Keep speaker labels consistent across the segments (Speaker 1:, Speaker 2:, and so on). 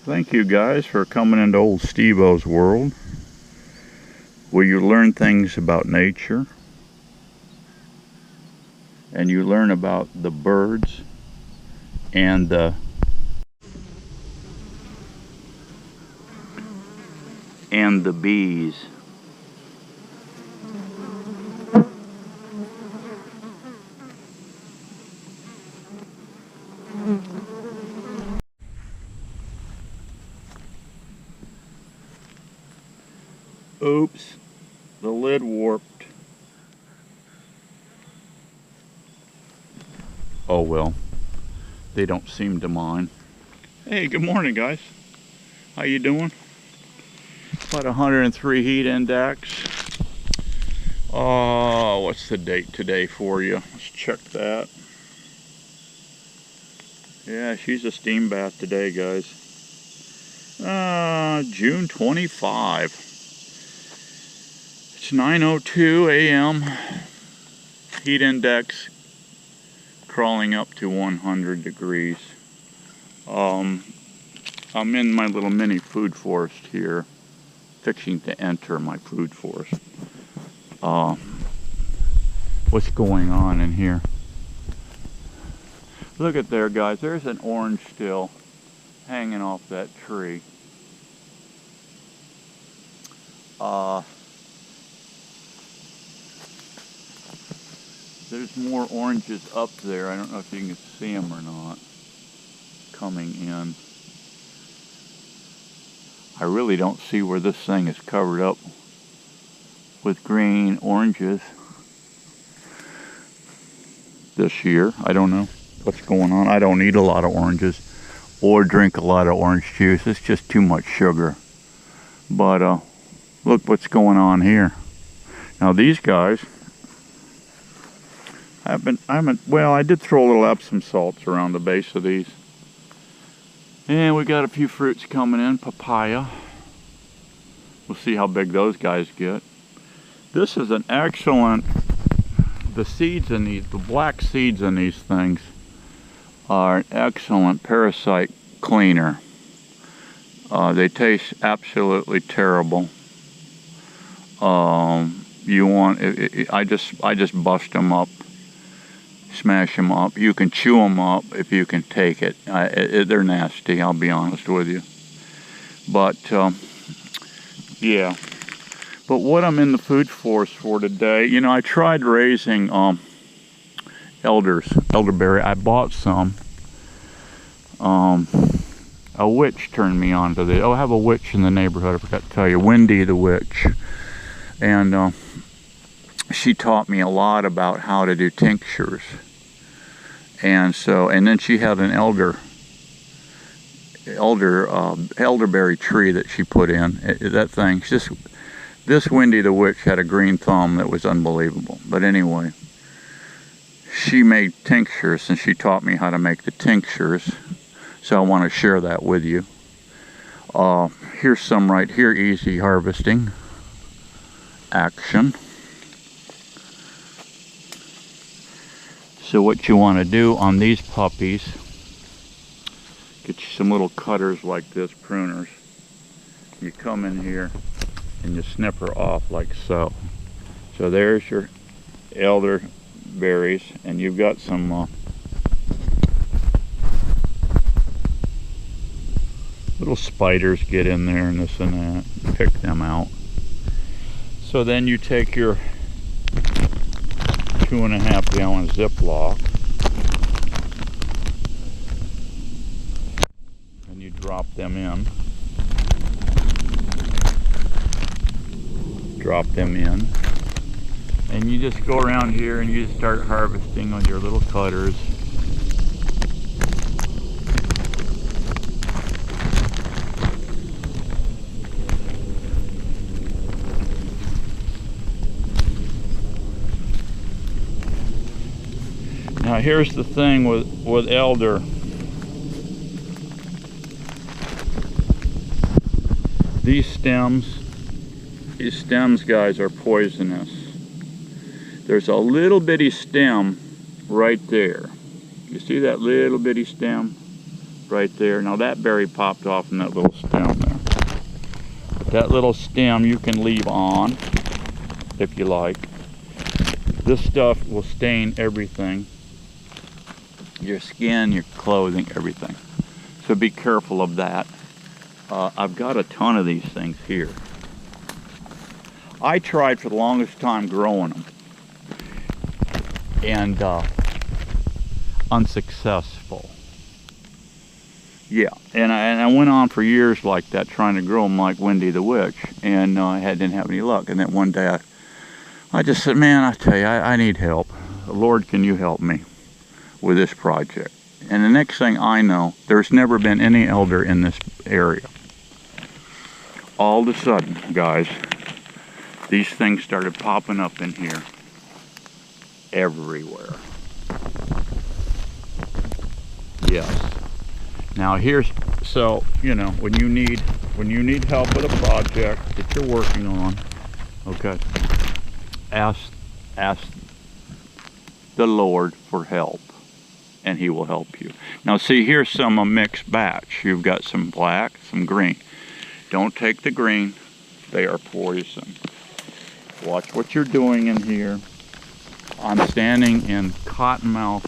Speaker 1: Thank you guys for coming into old Steve-O's world, where you learn things about nature and you learn about the birds and the bees. Oops, the lid warped. Oh well, they don't seem to mind. Hey, good morning guys. How you doing? About 103 heat index. Oh, what's the date today for you? Let's check that. Yeah, she's a steam bath today, guys. June 25. It's 9:02 a.m. Heat index crawling up to 100 degrees. I'm in my little mini food forest here, fixing to enter my food forest. What's going on in here? Look at there, guys. There's an orange still hanging off that tree. There's more oranges up there. I don't know if you can see them or not coming in. I really don't see where this thing is covered up with green oranges this year. I don't know what's going on. I don't eat a lot of oranges or drink a lot of orange juice. It's just too much sugar. But look what's going on here. Now these guys, I did throw a little Epsom salts around the base of these. And we got a few fruits coming in, papaya. We'll see how big those guys get. This is an excellent, the seeds in these, the black seeds in these things are an excellent parasite cleaner. They taste absolutely terrible. I just bust them up, smash them up. You can chew them up if you can take it. They're nasty, I'll be honest with you. But yeah. But what I'm in the food forest for today, you know, I tried raising elderberry. I bought some. A witch turned me on to this. Oh, I have a witch in the neighborhood, I forgot to tell you. Wendy the witch. And she taught me a lot about how to do tinctures. And then she had an elderberry tree that she put in. That thing, this Wendy the witch had a green thumb that was unbelievable. But anyway, she made tinctures and she taught me how to make the tinctures. So I want to share that with you. Here's some right here, easy harvesting action. So what you want to do on these puppies, get you some little cutters like this, pruners. You come in here and you snip her off like so. So there's your elderberries, and you've got some little spiders get in there and this and that. Pick them out. So then you take your 2.5 gallon Ziploc and you drop them in. Drop them in. And you just go around here and you just start harvesting with your little cutters. Now here's the thing with elder. These stems, guys, are poisonous. There's a little bitty stem right there. You see that little bitty stem? right there. Now that berry popped off in that little stem there. But that little stem you can leave on if you like. This stuff will stain everything. Your skin, your clothing, everything. So be careful of that. I've got a ton of these things here. I tried for the longest time growing them. And unsuccessful. Yeah, and I went on for years like that, trying to grow them like Wendy the Witch, and I didn't have any luck. And then one day I just said, man, I tell you, I need help. Lord, can you help me with this project? And the next thing I know, there's never been any elder in this area. All of a sudden, guys, these things started popping up in here everywhere. Yes. Now here's, so, you know, when you need help with a project that you're working on, okay, ask the Lord for help, and He will help you. Now see, here's some a mixed batch. You've got some black, some green. Don't take the green, they are poison. Watch what you're doing in here. I'm standing in cottonmouth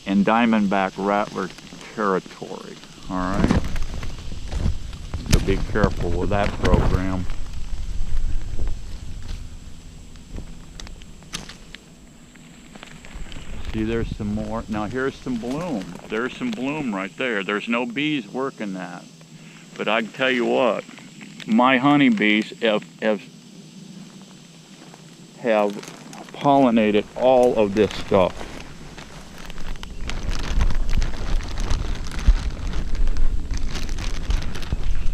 Speaker 1: and diamondback rattler territory, all right? So be careful with that program. See, there's some more. Now here's some bloom. There's some bloom right there. There's no bees working that. But I can tell you what, my honeybees have pollinated all of this stuff.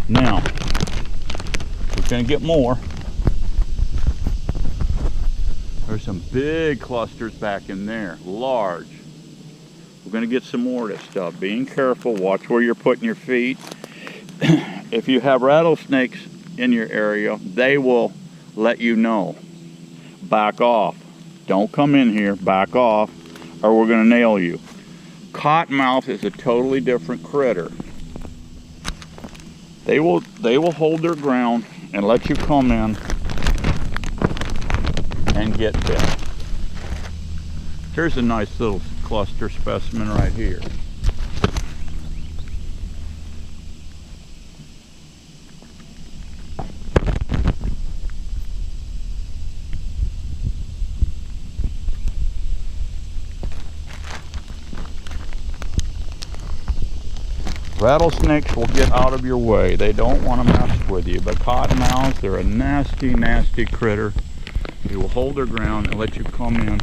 Speaker 1: Now, we're going to get more. There's some big clusters back in there, large. We're going to get some more of this stuff. Being careful, watch where you're putting your feet. If you have rattlesnakes in your area, they will let you know. Back off. Don't come in here, back off, or we're going to nail you. Cottonmouth is a totally different critter. They will hold their ground and let you come in and get bit. Here's a nice little cluster specimen right here. Rattlesnakes will get out of your way. They don't want to mess with you. But cottonmouths, they're a nasty, nasty critter. They will hold their ground and let you come in,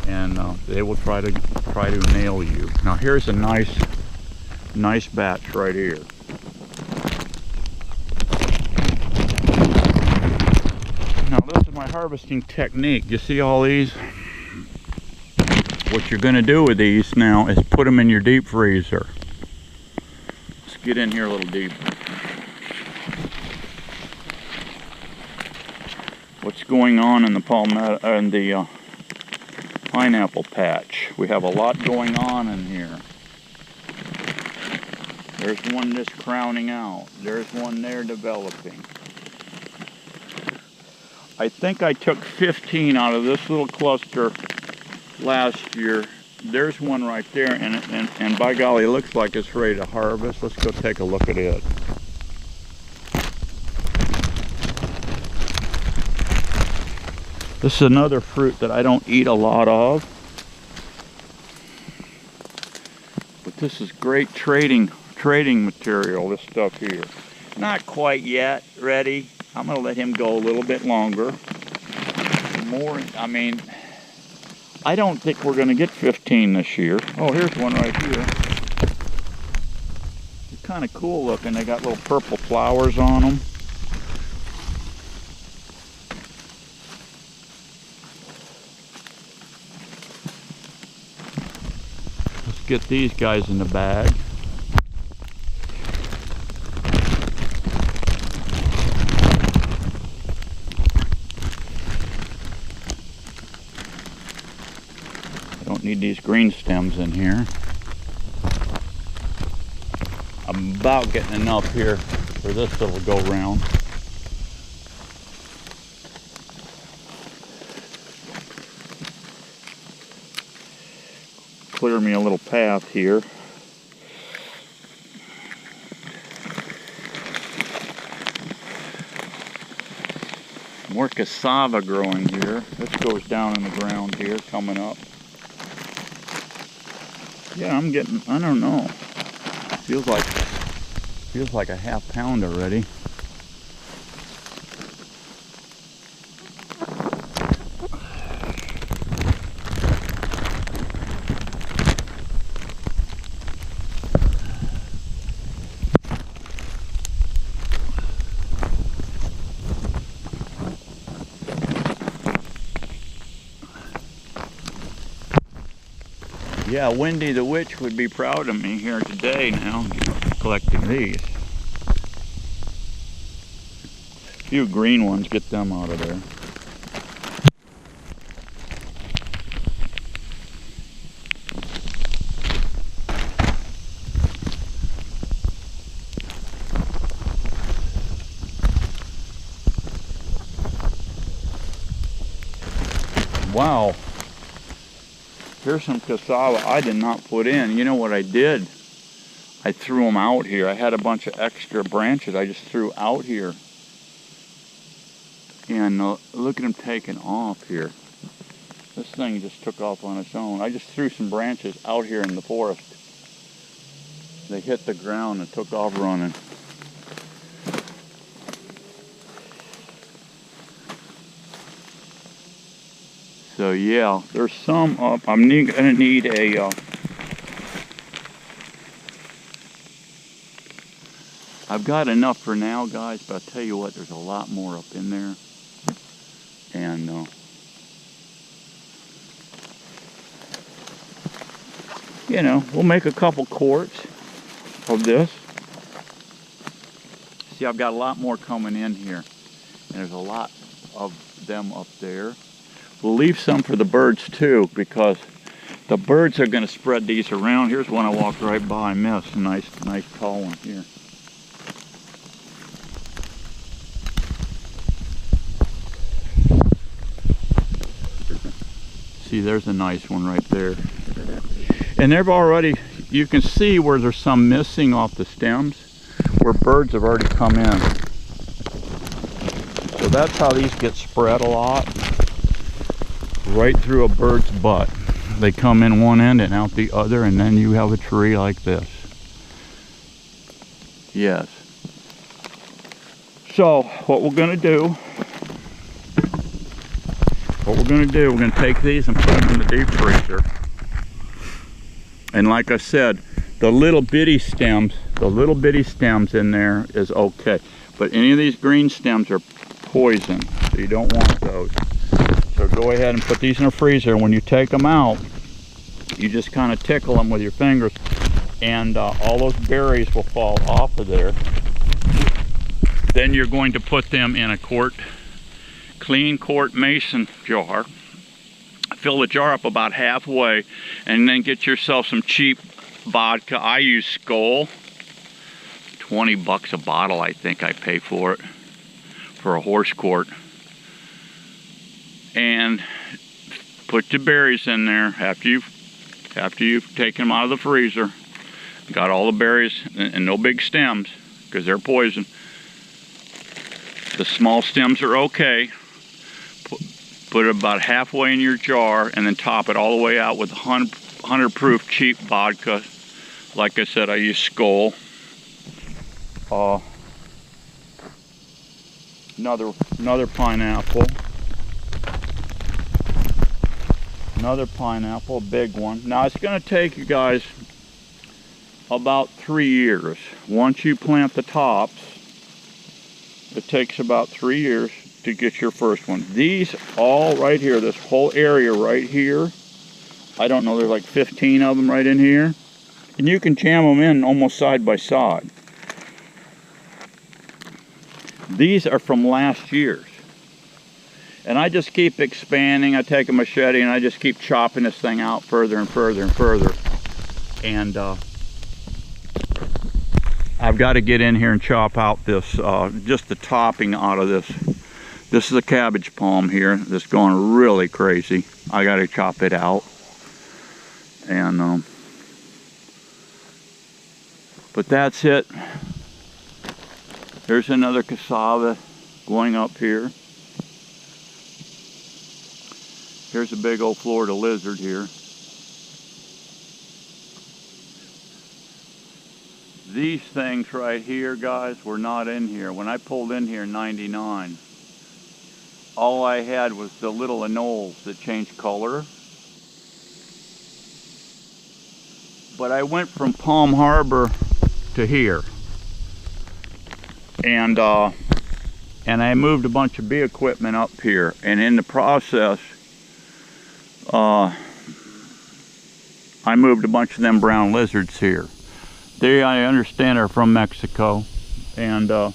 Speaker 1: and they will try to nail you. Now here's a nice batch right here. Now this is my harvesting technique. You see all these? What you're going to do with these now is put them in your deep freezer. Get in here a little deeper. What's going on in the palmetto and the pineapple patch? We have a lot going on in here. There's one just crowning out. There's one there developing. I think I took 15 out of this little cluster last year. There's one right there, and by golly, it looks like it's ready to harvest. Let's go take a look at it. This is another fruit that I don't eat a lot of. But this is great trading material, this stuff here. Not quite yet ready. I'm going to let him go a little bit longer. I don't think we're going to get 15 this year. Oh, here's one right here. They're kind of cool looking. They got little purple flowers on them. Let's get these guys in the bag. Need these green stems in here. I'm about getting enough here for this little go round. Clear me a little path here. More cassava growing here. This goes down in the ground here, coming up. Yeah, I'm getting, I don't know. Feels like a half pound already. Yeah, Wendy the Witch would be proud of me here today now, collecting these. A few green ones, get them out of there. Wow. Here's some cassava I did not put in. You know what I did? I threw them out here. I had a bunch of extra branches I just threw out here. And look at them taking off here. This thing just took off on its own. I just threw some branches out here in the forest. They hit the ground and took off running. So yeah, there's some up. I'm gonna need a, I've got enough for now, guys, but I'll tell you what, there's a lot more up in there. And you know, we'll make a couple quarts of this. See, I've got a lot more coming in here. And there's a lot of them up there. We'll leave some for the birds too, because the birds are going to spread these around. Here's one I walked right by, I missed. A nice tall one here. See, there's a nice one right there. And they've already, you can see where there's some missing off the stems, where birds have already come in. So that's how these get spread a lot. Right through a bird's butt. They come in one end and out the other, and then you have a tree like this. Yes. So what we're going to do, we're going to take these and put them in the deep freezer. And like I said, the little bitty stems in there is okay. But any of these green stems are poison, so you don't want those. So go ahead and put these in a freezer. When you take them out, you just kind of tickle them with your fingers, and all those berries will fall off of there. Then you're going to put them in a clean quart mason jar. Fill the jar up about halfway, and then get yourself some cheap vodka. I use Skoal. 20 bucks a bottle, I think I pay for it, for a horse quart. And put the berries in there after you've taken them out of the freezer. Got all the berries and no big stems, because they're poison. The small stems are okay. Put it about halfway in your jar, and then top it all the way out with 100 proof cheap vodka. Like I said, I use Skoal. Another pineapple. Another pineapple, a big one. Now it's going to take you guys about 3 years. Once you plant the tops, it takes about 3 years to get your first one. These all right here, this whole area right here, I don't know, there's like 15 of them right in here. And you can jam them in almost side by side. These are from last year's. And I just keep expanding. I take a machete and I just keep chopping this thing out further and further and further. And I've got to get in here and chop out this, just the topping out of this. This is a cabbage palm here that's going really crazy. I got to chop it out. And, but that's it. There's another cassava going up here. Here's a big old Florida lizard here. These things right here, guys, were not in here. When I pulled in here in '99, all I had was the little anoles that changed color. But I went from Palm Harbor to here. And I moved a bunch of bee equipment up here. And in the process, I moved a bunch of them brown lizards here. They, I understand, are from Mexico, and now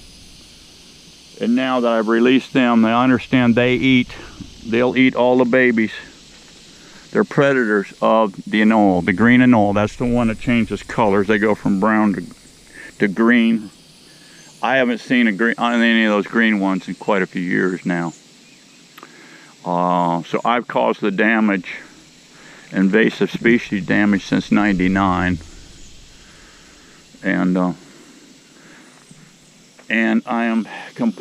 Speaker 1: that I've released them, I understand they'll eat all the babies. They're predators of the anole, the green anole. That's the one that changes colors. They go from brown to green. I haven't seen any of those green ones in quite a few years now. So I've caused the damage, invasive species damage, since '99. And I am I'm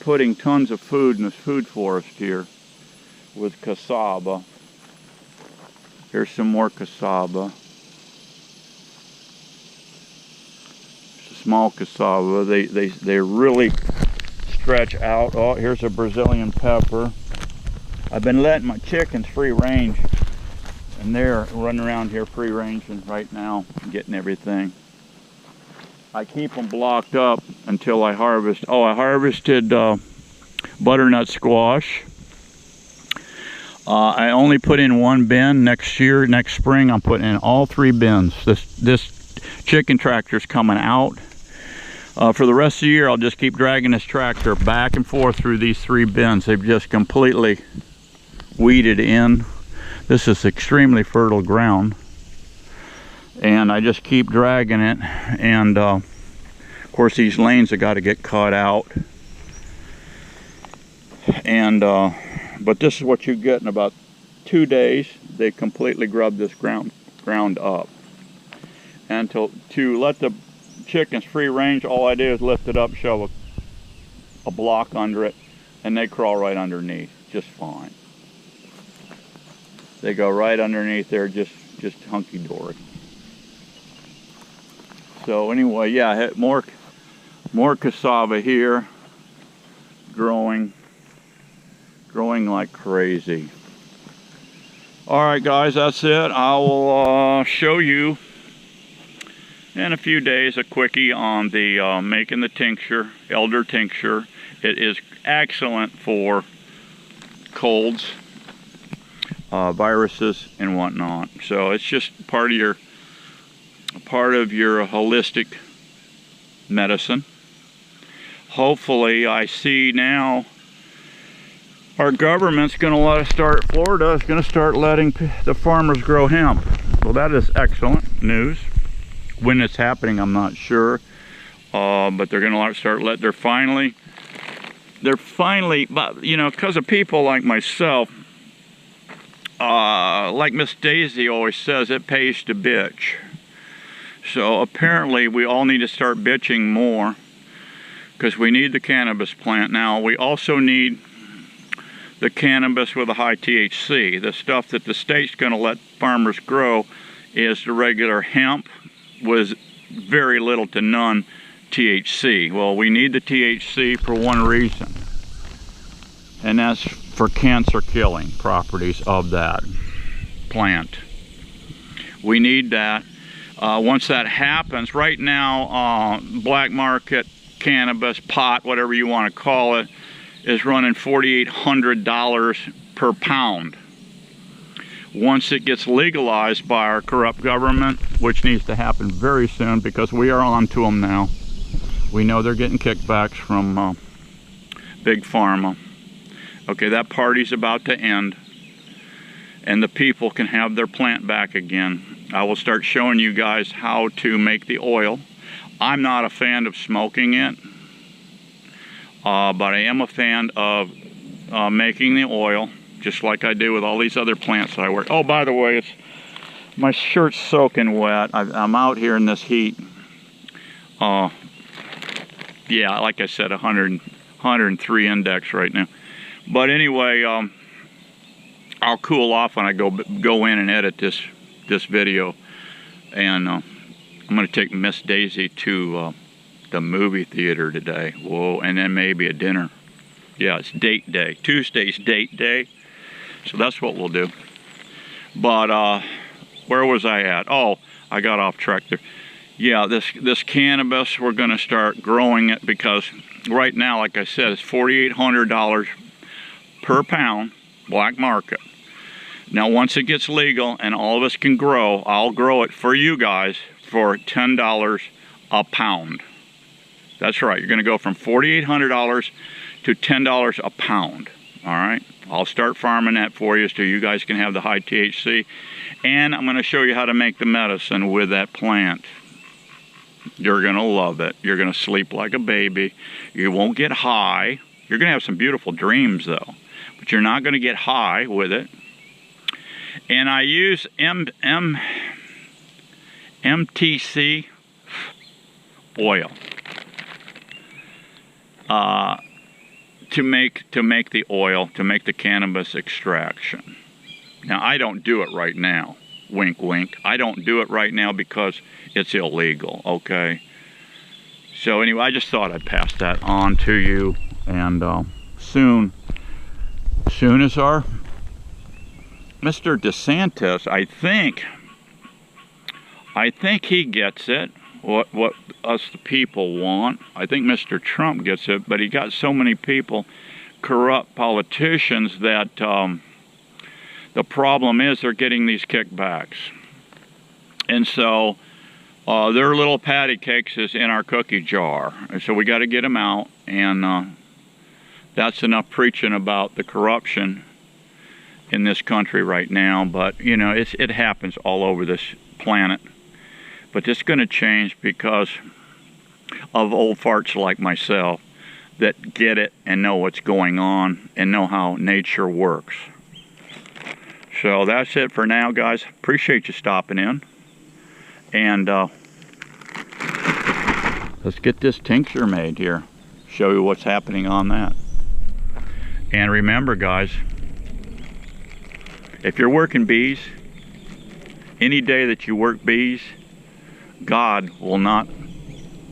Speaker 1: putting tons of food in this food forest here with cassava. Here's some more cassava. It's a small cassava. They really stretch out. Oh, here's a Brazilian pepper. I've been letting my chickens free range. And they're running around here free ranging right now, getting everything. I keep them blocked up until I harvest. Oh, I harvested butternut squash. I only put in one bin. Next spring, I'm putting in all 3 bins. This chicken tractor's coming out. For the rest of the year, I'll just keep dragging this tractor back and forth through these 3 bins. They've just completely weeded in. This is extremely fertile ground, and I just keep dragging it. And of course, these lanes have got to get cut out. And but this is what you get in about 2 days. They completely grub this ground up. And to let the chickens free range, all I do is lift it up, shove a block under it, and they crawl right underneath just fine. They go right underneath there, just hunky-dory. So anyway, yeah, more cassava here, growing like crazy. All right, guys, that's it. I will show you in a few days a quickie on the making the tincture, elder tincture. It is excellent for colds, viruses and whatnot. So it's just part of your holistic medicine. Hopefully, I see now our government's going to let us start. Florida is going to start letting the farmers grow hemp. Well, that is excellent news. When it's happening, I'm not sure, but they're going to start letting. They're finally, you know, because of people like myself. Like Miss Daisy always says, it pays to bitch. So apparently we all need to start bitching more, because we need the cannabis plant. Now we also need the cannabis with a high THC. The stuff that the state's going to let farmers grow is the regular hemp with very little to none THC. Well, we need the THC for one reason, and that's for cancer killing properties of that plant. We need that. Once that happens, right now black market cannabis, pot, whatever you want to call it, is running $4,800 per pound. Once it gets legalized by our corrupt government, which needs to happen very soon, because we are on to them now. We know they're getting kickbacks from Big Pharma. Okay, that party's about to end, and the people can have their plant back again. I will start showing you guys how to make the oil. I'm not a fan of smoking it, but I am a fan of making the oil, just like I do with all these other plants that I work. Oh, by the way, my shirt's soaking wet. I'm out here in this heat. Yeah, like I said, 103 index right now. But anyway, I'll cool off when I go in and edit this video, and I'm going to take Miss Daisy to the movie theater today. Whoa, and then maybe a dinner. Yeah, it's date day. Tuesday's date day, so that's what we'll do. But where was I at? Oh, I got off track there. Yeah, this cannabis, we're going to start growing it, because right now, like I said, it's $4,800 per pound, black market. Now, once it gets legal and all of us can grow, I'll grow it for you guys for $10 a pound. That's right. You're going to go from $4,800 to $10 a pound. All right. I'll start farming that for you so you guys can have the high THC. And I'm going to show you how to make the medicine with that plant. You're going to love it. You're going to sleep like a baby. You won't get high. You're going to have some beautiful dreams, though. But you're not going to get high with it. And I use MTC oil to make the oil, to make the cannabis extraction. Now, I don't do it right now. Wink, wink. I don't do it right now because it's illegal, okay? So anyway, I just thought I'd pass that on to you. And soon as our Mr. DeSantis, I think he gets it, what us the people want. I think Mr. Trump gets it, but he got so many people, corrupt politicians, that the problem is they're getting these kickbacks. And so their little patty cakes is in our cookie jar. And so we got to get them out, and that's enough preaching about the corruption in this country right now. But you know, it happens all over this planet. But it's going to change because of old farts like myself that get it and know what's going on and know how nature works. So that's it for now, guys. Appreciate you stopping in. And let's get this tincture made here. Show you what's happening on that. And remember, guys, if you're working bees, any day that you work bees, God will not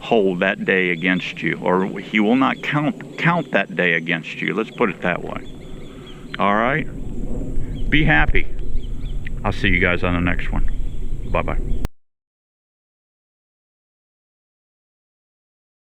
Speaker 1: hold that day against you, or he will not count that day against you. Let's put it that way. All right? Be happy. I'll see you guys on the next one. Bye-bye.